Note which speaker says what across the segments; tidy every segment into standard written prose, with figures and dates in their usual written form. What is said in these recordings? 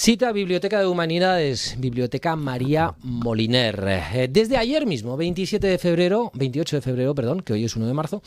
Speaker 1: Cita Biblioteca de Humanidades, Biblioteca María Moliner. Desde ayer mismo, 28 de febrero, que hoy es 1 de marzo,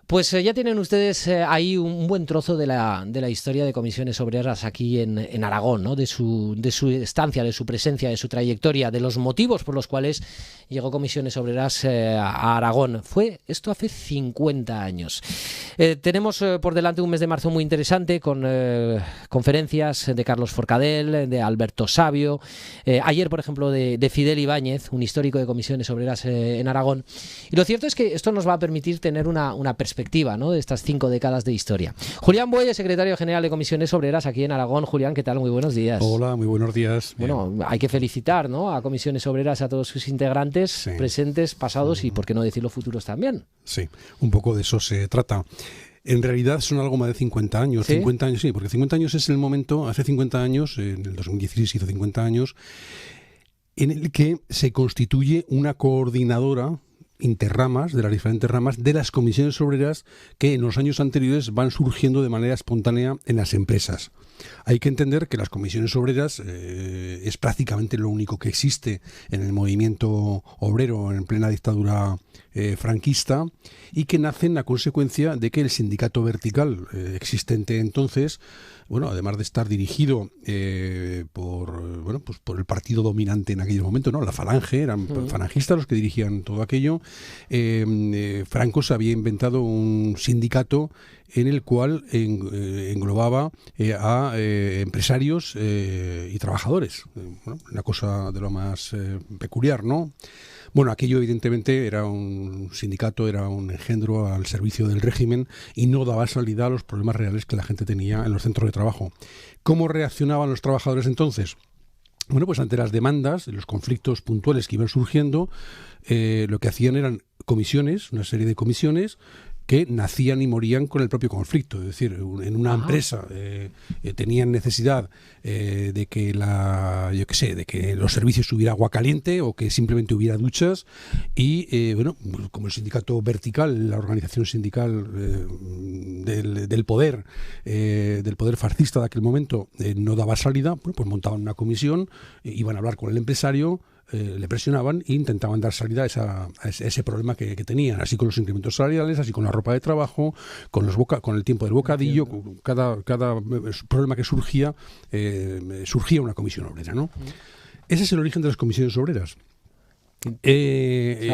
Speaker 1: pues ya tienen ustedes ahí un buen trozo de la historia de Comisiones Obreras aquí en Aragón, ¿no? De su estancia, de su presencia, de su trayectoria, de los motivos por los cuales llegó Comisiones Obreras a Aragón. Fue esto hace 50 años. Tenemos por delante un mes de marzo muy interesante con conferencias de Carlos Forcadell, de Alberto Sabio, ayer, por ejemplo, de Fidel Ibáñez, un histórico de Comisiones Obreras en Aragón. Y lo cierto es que esto nos va a permitir tener una perspectiva, ¿no?, de estas 5 décadas de historia. Julián Buey, secretario general de Comisiones Obreras aquí en Aragón. Julián, ¿qué tal? Muy buenos días.
Speaker 2: Hola, muy buenos días.
Speaker 1: Bueno, hay que felicitar, ¿no?, a Comisiones Obreras, a todos sus integrantes, sí, presentes, pasados y, por qué no decirlo, futuros también.
Speaker 2: Sí, un poco de eso se trata. En realidad son algo más de 50 años. ¿Sí? 50 años, sí, porque 50 años es el momento, hace 50 años, en el 2016 hizo 50 años, en el que se constituye una coordinadora interramas, de las diferentes ramas de las comisiones obreras que en los años anteriores van surgiendo de manera espontánea en las empresas. Hay que entender que las comisiones obreras es prácticamente lo único que existe en el movimiento obrero en plena dictadura franquista, y que nacen a consecuencia de que el sindicato vertical existente entonces, bueno, además de estar dirigido por el partido dominante en aquel momento, ¿no?, la Falange, eran falangistas los que dirigían todo aquello. Franco se había inventado un sindicato en el cual englobaba a empresarios y trabajadores. Una cosa de lo más peculiar, ¿no? Bueno, aquello evidentemente era un sindicato, era un engendro al servicio del régimen y no daba salida a los problemas reales que la gente tenía en los centros de trabajo. ¿Cómo reaccionaban los trabajadores entonces? Bueno, pues ante las demandas, los conflictos puntuales que iban surgiendo, lo que hacían eran comisiones, una serie de comisiones que nacían y morían con el propio conflicto. Es decir, en una empresa tenían necesidad de que de que los servicios hubiera agua caliente o que simplemente hubiera duchas, y como el sindicato vertical, la organización sindical del poder fascista de aquel momento no daba salida, pues montaban una comisión, iban a hablar con el empresario, le presionaban e intentaban dar salida a ese problema que tenían, así con los incrementos salariales, así con la ropa de trabajo, con el tiempo del bocadillo. Cada problema que surgía una comisión obrera, ¿no? Ese es el origen de las comisiones obreras.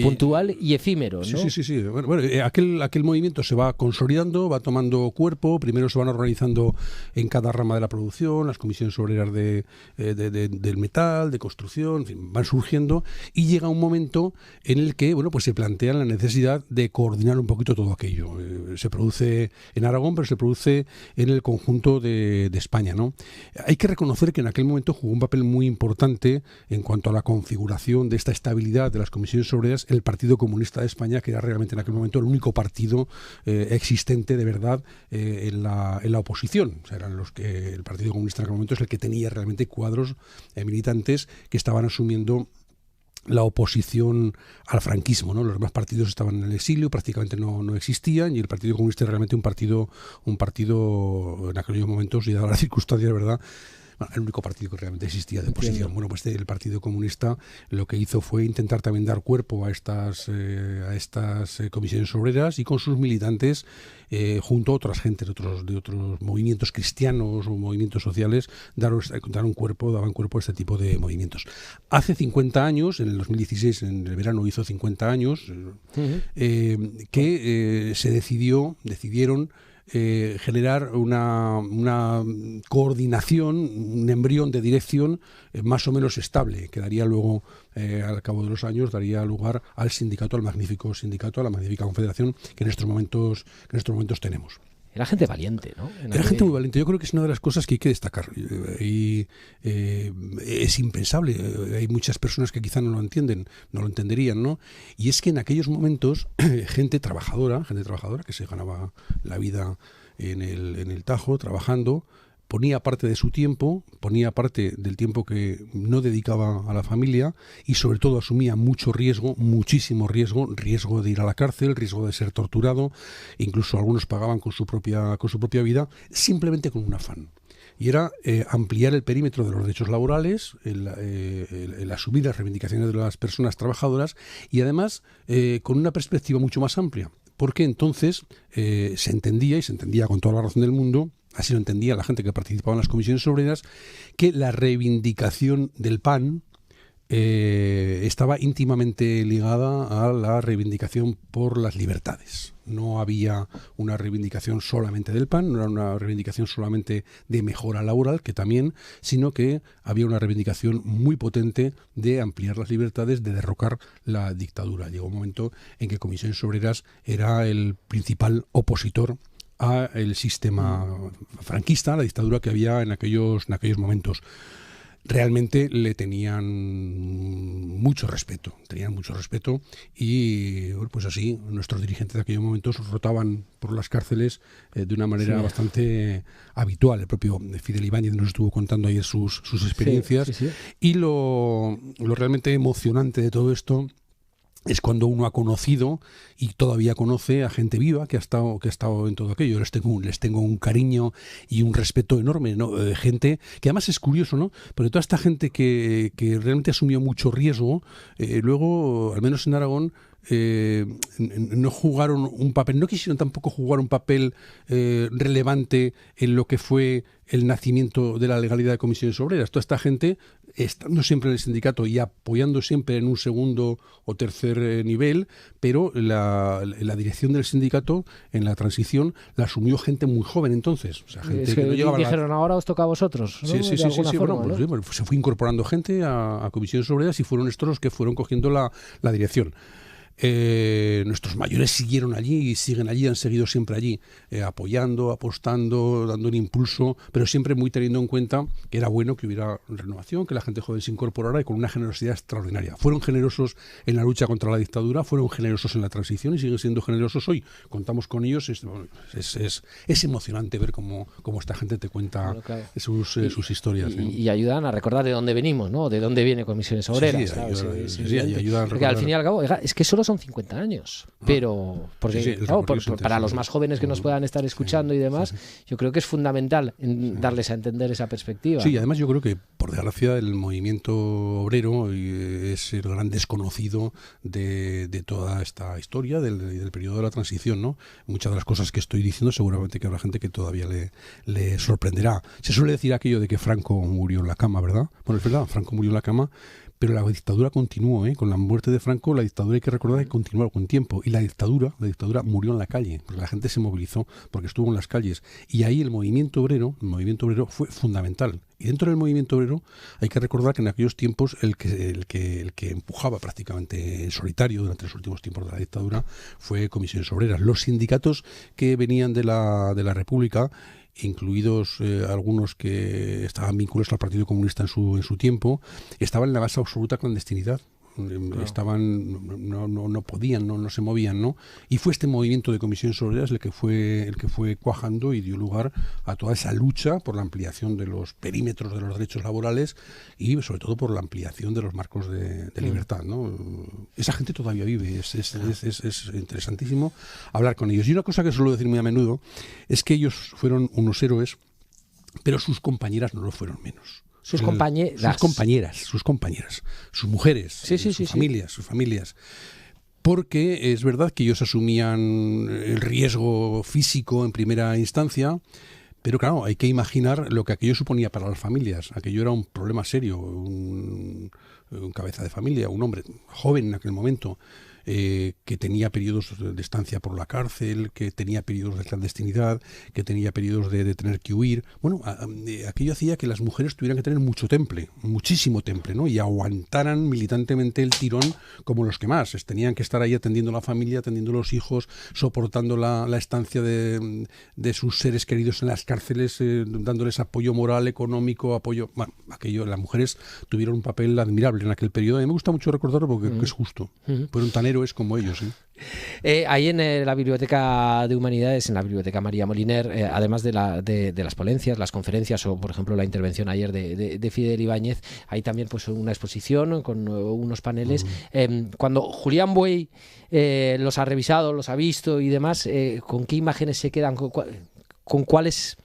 Speaker 1: Puntual y efímero, ¿no?
Speaker 2: Sí. Bueno, aquel movimiento se va consolidando, va tomando cuerpo. Primero se van organizando en cada rama de la producción, las comisiones obreras del metal, de construcción, en fin, van surgiendo, y llega un momento en el que, pues se plantea la necesidad de coordinar un poquito todo aquello. Se produce en Aragón, pero se produce en el conjunto de España, ¿no? Hay que reconocer que en aquel momento jugó un papel muy importante en cuanto a la configuración de esta estabilidad de las comisiones obreras el Partido Comunista de España, que era realmente en aquel momento el único partido existente de verdad en la oposición. O sea, eran los que el Partido Comunista en aquel momento es el que tenía realmente cuadros militantes que estaban asumiendo la oposición al franquismo, ¿no? Los demás partidos estaban en el exilio, prácticamente no existían, y el Partido Comunista era realmente un partido en aquellos momentos, y dadas las circunstancias, ¿verdad?, el único partido que realmente existía de oposición. Entiendo. Bueno, pues el Partido Comunista lo que hizo fue intentar también dar cuerpo a estas comisiones obreras, y con sus militantes, junto a otras gentes de otros movimientos cristianos o movimientos sociales, daban cuerpo a este tipo de movimientos. Hace 50 años, en el 2016, en el verano hizo 50 años, que se decidieron generar una coordinación, un embrión de dirección más o menos estable, que daría luego, al cabo de los años, daría lugar al sindicato, al magnífico sindicato, a la magnífica confederación que en estos momentos tenemos.
Speaker 1: Era gente valiente, ¿no?
Speaker 2: Era gente muy valiente. Yo creo que es una de las cosas que hay que destacar. Y es impensable. Hay muchas personas que quizá no lo entenderían, ¿no? Y es que en aquellos momentos, gente trabajadora que se ganaba la vida en el Tajo, trabajando, ponía parte de su tiempo, ponía parte del tiempo que no dedicaba a la familia, y sobre todo asumía mucho riesgo, muchísimo riesgo de ir a la cárcel, riesgo de ser torturado, incluso algunos pagaban con su propia vida, simplemente con un afán. y era ampliar el perímetro de los derechos laborales, el asumir las reivindicaciones de las personas trabajadoras y además con una perspectiva mucho más amplia, porque entonces se entendía con toda la razón del mundo, así lo entendía la gente que participaba en las comisiones obreras, que la reivindicación del pan estaba íntimamente ligada a la reivindicación por las libertades. No había una reivindicación solamente del pan, no era una reivindicación solamente de mejora laboral, que también, sino que había una reivindicación muy potente de ampliar las libertades, de derrocar la dictadura. Llegó un momento en que Comisiones Obreras era el principal opositor al sistema franquista, la dictadura que había en aquellos momentos. Realmente le tenían mucho respeto y pues así nuestros dirigentes de aquellos momentos rotaban por las cárceles de una manera bastante habitual. El propio Fidel Ibáñez nos estuvo contando ayer sus experiencias y lo realmente emocionante de todo esto es cuando uno ha conocido y todavía conoce a gente viva que ha estado en todo aquello. Les tengo un cariño y un respeto enorme, ¿no? Gente que además es curioso, ¿no? Porque toda esta gente que realmente asumió mucho riesgo, luego, al menos en Aragón, no jugaron un papel, no quisieron tampoco jugar un papel relevante en lo que fue el nacimiento de la legalidad de Comisiones Obreras. Toda esta gente, estando siempre en el sindicato y apoyando siempre en un segundo o tercer nivel, pero la dirección del sindicato en la transición la asumió gente muy joven entonces. O sea, gente
Speaker 1: es que
Speaker 2: no llegaba
Speaker 1: dijeron, ahora os toca a vosotros, ¿no?
Speaker 2: Sí.
Speaker 1: Forma,
Speaker 2: Bueno,
Speaker 1: ¿no?
Speaker 2: pues se fue incorporando gente a Comisiones Obreras y fueron estos los que fueron cogiendo la dirección. Nuestros mayores siguieron allí y siguen allí, han seguido siempre allí, apoyando, apostando, dando un impulso, pero siempre muy teniendo en cuenta que era bueno que hubiera renovación, que la gente joven se incorporara y con una generosidad extraordinaria. Fueron generosos en la lucha contra la dictadura, fueron generosos en la transición y siguen siendo generosos hoy. Contamos con ellos, es emocionante ver cómo esta gente te cuenta sus historias.
Speaker 1: Y ayudan a recordar de dónde venimos, ¿no? De dónde viene Comisiones Obreras.
Speaker 2: Ayudan a
Speaker 1: porque al fin y al cabo, es que solo son 50 años, pero para los más jóvenes que nos puedan estar escuchando y demás, yo creo que es fundamental darles a entender esa perspectiva.
Speaker 2: Sí, además yo creo que, por desgracia, el movimiento obrero es el gran desconocido de toda esta historia del periodo de la transición, ¿no? Muchas de las cosas que estoy diciendo seguramente que habrá gente que todavía le sorprenderá. Se suele decir aquello de que Franco murió en la cama, ¿verdad? Bueno, es verdad, Franco murió en la cama, pero la dictadura continuó, con la muerte de Franco, la dictadura hay que recordar que continuó con tiempo, y la dictadura murió en la calle, porque la gente se movilizó, porque estuvo en las calles, y ahí el movimiento obrero fue fundamental. Y dentro del movimiento obrero hay que recordar que en aquellos tiempos el que empujaba prácticamente en solitario durante los últimos tiempos de la dictadura fue Comisiones Obreras. Los sindicatos que venían de la República, incluidos algunos que estaban vinculados al Partido Comunista en su tiempo, estaban en la más absoluta clandestinidad. Estaban, no podían, no se movían, ¿no? Y fue este movimiento de Comisiones Obreras el que fue cuajando y dio lugar a toda esa lucha por la ampliación de los perímetros de los derechos laborales y sobre todo por la ampliación de los marcos de libertad, ¿no? Esa gente todavía vive, es interesantísimo hablar con ellos. Y una cosa que suelo decir muy a menudo es que ellos fueron unos héroes, pero sus compañeras no lo fueron menos.
Speaker 1: Sus compañeras,
Speaker 2: sus mujeres, sus familias. Porque es verdad que ellos asumían el riesgo físico en primera instancia, pero claro, hay que imaginar lo que aquello suponía para las familias. Aquello era un problema serio, un cabeza de familia, un hombre joven en aquel momento, que tenía periodos de estancia por la cárcel, que tenía periodos de clandestinidad, que tenía periodos de tener que huir. Bueno, aquello hacía que las mujeres tuvieran que tener muchísimo temple, ¿no? Y aguantaran militantemente el tirón como los que más. Tenían que estar ahí atendiendo a la familia, atendiendo a los hijos, soportando la estancia de sus seres queridos en las cárceles, dándoles apoyo moral, económico, apoyo... Bueno, las mujeres tuvieron un papel admirable en aquel periodo. A mí me gusta mucho recordarlo porque es justo. Fueron tan héroes como ellos.
Speaker 1: Ahí en la Biblioteca de Humanidades, en la Biblioteca María Moliner, además de las ponencias, las conferencias o, por ejemplo, la intervención ayer de Fidel Ibáñez, hay también pues una exposición con unos paneles. Cuando Julián Buey los ha revisado, los ha visto y demás, ¿con qué imágenes se quedan? ¿Con cuáles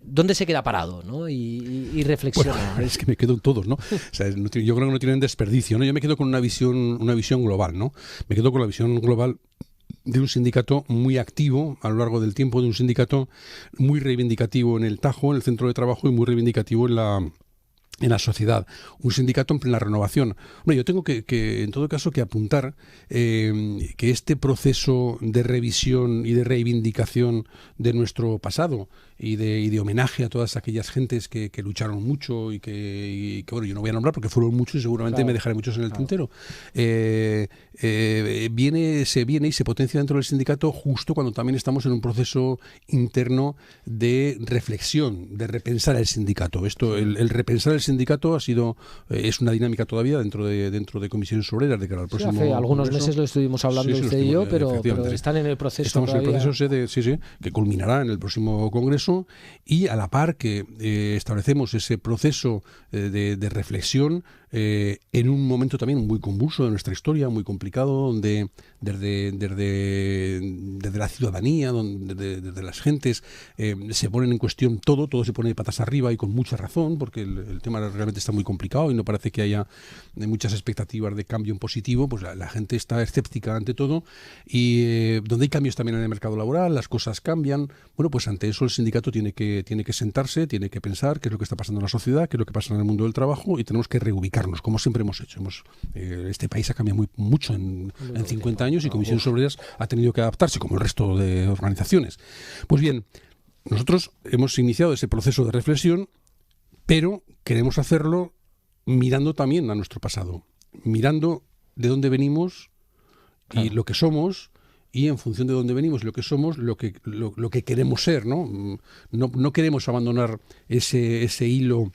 Speaker 2: ¿Dónde
Speaker 1: se queda parado, ¿no? y reflexiona?
Speaker 2: Bueno, es que me quedo en todos, ¿no? O sea, yo creo que no tienen desperdicio, ¿no? Yo me quedo con una visión global, ¿no? Me quedo con la visión global de un sindicato muy activo a lo largo del tiempo, de un sindicato muy reivindicativo en el Tajo, en el centro de trabajo, y muy reivindicativo en la sociedad, un sindicato en plena renovación. Hombre, yo tengo que en todo caso que apuntar que este proceso de revisión y de reivindicación de nuestro pasado y de homenaje a todas aquellas gentes que lucharon mucho y que bueno, yo no voy a nombrar porque fueron muchos y seguramente me dejaré muchos en el tintero, se viene y se potencia dentro del sindicato justo cuando también estamos en un proceso interno de reflexión, de repensar el sindicato. El repensar el sindicato es una dinámica todavía dentro de Comisiones Obreras de cara al próximo
Speaker 1: hace algunos
Speaker 2: congreso.
Speaker 1: meses lo estuvimos hablando usted y yo, pero están en el proceso.
Speaker 2: Estamos
Speaker 1: todavía.
Speaker 2: En el proceso que culminará en el próximo congreso, y a la par que establecemos ese proceso de reflexión en un momento también muy convulso de nuestra historia, muy complicado, donde desde la ciudadanía, desde las gentes se ponen en cuestión todo se pone de patas arriba, y con mucha razón, porque el tema realmente está muy complicado y no parece que haya muchas expectativas de cambio en positivo. Pues la gente está escéptica ante todo, y donde hay cambios también en el mercado laboral, las cosas cambian. Bueno, pues ante eso el sindicato tiene que sentarse, tiene que pensar qué es lo que está pasando en la sociedad, qué es lo que pasa en el mundo del trabajo, y tenemos que reubicarnos, como siempre hemos hecho. Este país ha cambiado mucho en 50 años, y Comisiones Obreras ha tenido que adaptarse, como el resto de organizaciones. Pues bien, nosotros hemos iniciado ese proceso de reflexión, pero queremos hacerlo mirando también a nuestro pasado, mirando de dónde venimos y lo que somos, y en función de dónde venimos y lo que somos, lo que queremos ser, ¿no? No queremos abandonar ese hilo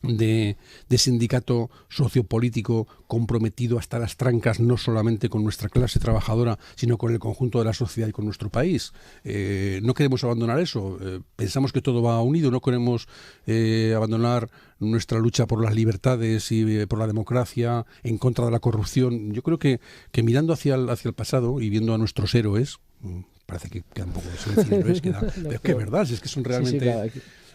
Speaker 2: de sindicato sociopolítico comprometido hasta las trancas, no solamente con nuestra clase trabajadora, sino con el conjunto de la sociedad y con nuestro país. No queremos abandonar eso. Pensamos que todo va unido. No queremos abandonar nuestra lucha por las libertades y por la democracia, en contra de la corrupción. Yo creo que mirando hacia el pasado y viendo a nuestros héroes, parece que queda un poco de héroes, pero es que es verdad, es que son realmente...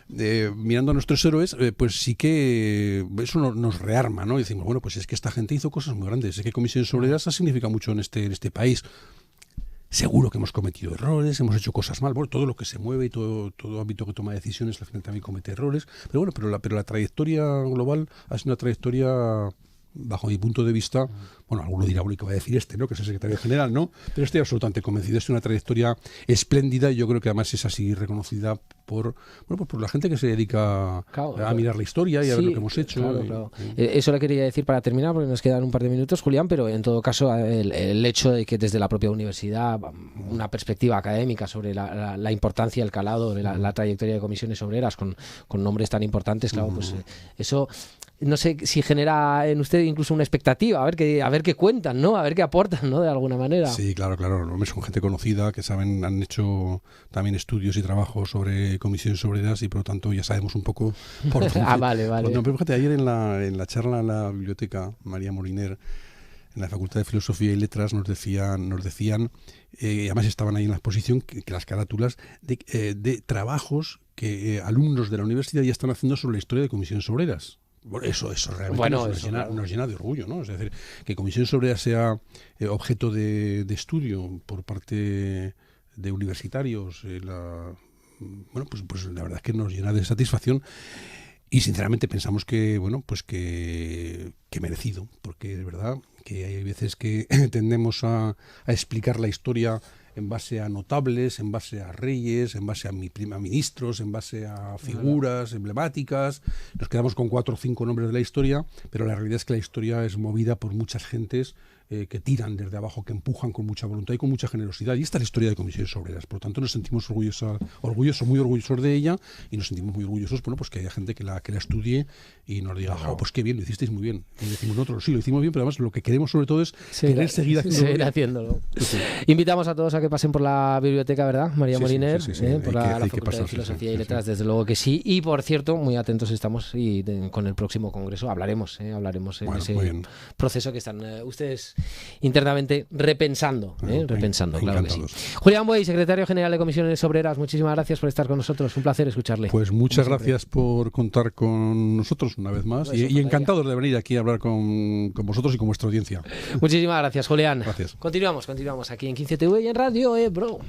Speaker 2: mirando a nuestros héroes, pues sí que eso nos rearma, ¿no? Y decimos, bueno, pues es que esta gente hizo cosas muy grandes, es que Comisiones Obreras significa mucho en este país. Seguro que hemos cometido errores, hemos hecho cosas mal, bueno, todo lo que se mueve y todo ámbito que toma decisiones, la gente también comete errores, pero bueno, pero la trayectoria global ha sido una trayectoria, bajo mi punto de vista, bueno, alguno dirá, bueno, ¿qué va a decir ¿no? Que es el secretario general, ¿no? Pero estoy absolutamente convencido, es una trayectoria espléndida, y yo creo que además es así reconocida por la gente que se dedica a mirar la historia y a ver lo que hemos hecho.
Speaker 1: Claro. Eso le quería decir para terminar, porque nos quedan un par de minutos, Julián, pero en todo caso el hecho de que desde la propia universidad, una perspectiva académica sobre la importancia, el calado de la trayectoria de Comisiones Obreras con nombres tan importantes, claro, pues eso... No sé si genera en usted incluso una expectativa, a ver qué cuentan, ¿no? A ver qué aportan, ¿no? De alguna manera.
Speaker 2: Sí, claro. Son gente conocida que han hecho también estudios y trabajos sobre Comisiones Obreras, y por lo tanto ya sabemos un poco por dónde.
Speaker 1: Vale.
Speaker 2: Pero fíjate, ayer en la charla en la biblioteca María Moliner, en la Facultad de Filosofía y Letras, nos decían, además estaban ahí en la exposición, que las carátulas de trabajos que alumnos de la universidad ya están haciendo sobre la historia de Comisiones Obreras. Bueno, eso realmente nos llena de orgullo, ¿no? Es decir, que Comisiones Obreras sea objeto de estudio por parte de universitarios, pues la verdad es que nos llena de satisfacción, y sinceramente pensamos que merecido, porque es verdad que hay veces que tendemos a explicar la historia en base a notables, en base a reyes, en base a ministros, en base a figuras emblemáticas. Nos quedamos con 4 o 5 nombres de la historia, pero la realidad es que la historia es movida por muchas gentes que tiran desde abajo, que empujan con mucha voluntad y con mucha generosidad. Y esta es la historia de Comisiones Obreras. Por lo tanto, nos sentimos muy orgullosos de ella, y nos sentimos muy orgullosos, pues que haya gente que la estudie y nos diga, pues qué bien, lo hicisteis muy bien. Y decimos nosotros, sí, lo hicimos bien, pero además lo que queremos sobre todo es querer seguir
Speaker 1: haciéndolo. Sí. Invitamos a todos a que pasen por la biblioteca, ¿verdad, María Moliner? Por la Facultad de Filosofía y Letras, desde luego que sí. Y por cierto, muy atentos estamos, y con el próximo congreso hablaremos en ese proceso que están ustedes internamente repensando, claro que sí.
Speaker 2: Encantados.
Speaker 1: Julián Buey, secretario general de Comisiones Obreras, muchísimas gracias por estar con nosotros. Un placer escucharle.
Speaker 2: Pues muchas gracias por contar con nosotros una vez más y encantados de venir aquí a hablar con vosotros y con vuestra audiencia.
Speaker 1: Muchísimas gracias, Julián.
Speaker 2: Gracias.
Speaker 1: Continuamos aquí en 15TV y en Radio Ebro.